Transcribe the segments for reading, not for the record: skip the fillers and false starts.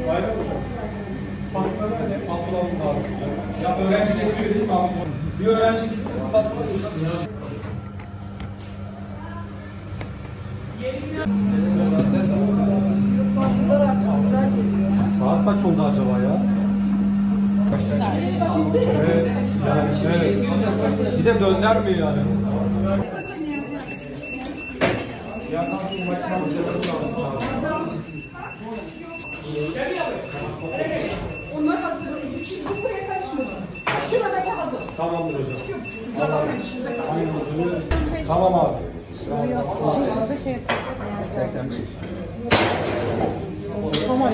Aynen hocam. Spatula nerede? Spatula alın abi hocam. Ya öğrenci getiriyor değil mi abi? Bir öğrenci gitsin spatula hocam. Saat kaç oldu acaba ya? Evet, yani evet. Bir de döner mi yani? Onlar hazır. Şimdi buraya karışmadı. Şuradaki hazır. Tamamdır hocam. Sabahın işimize kalıyor. Tamam abi. Orada şey yapalım. Tamam.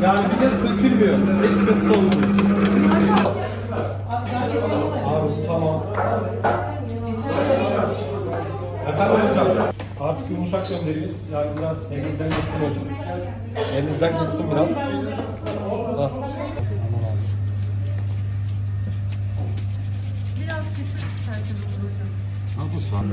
Yani bir de sökülmüyor. Hiç sıkıntısı olmuyor. Abi tamam. Efendim hocam. Artık yumuşak göndeririz. Yani biraz elinizden geçsin hocam. Elinizden geçsin biraz. Hah. Biraz küçük isterseniz hocam. Ha bu son.